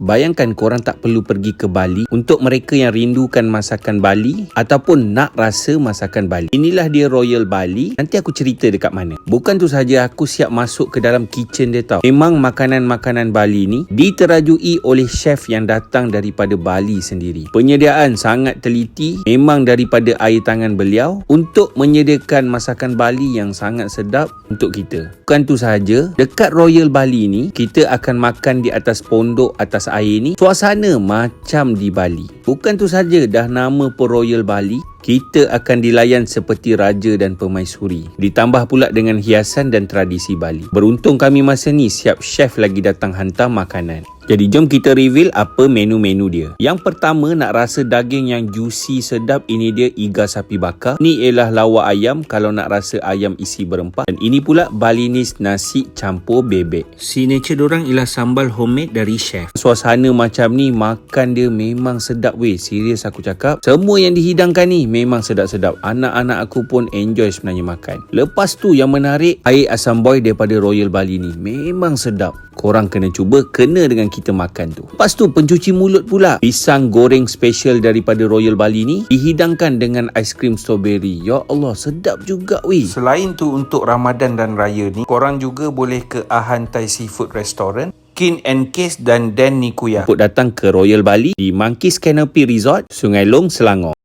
Bayangkan korang tak perlu pergi ke Bali. Untuk mereka yang rindukan masakan Bali ataupun nak rasa masakan Bali, inilah dia Royal Bali. Nanti aku cerita dekat mana. Bukan tu saja, aku siap masuk ke dalam kitchen dia tau. Memang makanan-makanan Bali ni diterajui oleh chef yang datang daripada Bali sendiri. Penyediaan sangat teliti, memang daripada air tangan beliau untuk menyediakan masakan Bali yang sangat sedap untuk kita. Bukan tu saja, dekat Royal Bali ni kita akan makan di atas pondok atas air ni. Suasana macam di Bali. Bukan tu saja, dah nama pun Royal Bali, kita akan dilayan seperti raja dan permaisuri. Ditambah pula dengan hiasan dan tradisi Bali. Beruntung kami masa ni siap chef lagi datang hantar makanan. Jadi jom kita reveal apa menu-menu dia. Yang pertama, nak rasa daging yang juicy sedap, ini dia iga sapi bakar. Ni ialah lawak ayam kalau nak rasa ayam isi berempah. Dan ini pula Balinese nasi campur bebek. Signature dorang ialah sambal homemade dari chef. Suasana macam ni, makan dia memang sedap weh. Serius aku cakap, semua yang dihidangkan ni memang sedap-sedap. Anak-anak aku pun enjoy sebenarnya makan. Lepas tu yang menarik, air asam boy daripada Royal Bali ni memang sedap. Korang kena cuba, kena dengan kita makan tu. Lepas tu pencuci mulut pula. Pisang goreng special daripada Royal Bali ni dihidangkan dengan aiskrim strawberry. Ya Allah, sedap juga weh. Selain tu, untuk Ramadan dan Raya ni, korang juga boleh ke Ahan Thai Seafood Restaurant, Kin and Case dan Dan Nikuya untuk datang ke Royal Bali di Monkeys Canopy Resort, Sungai Long, Selangor.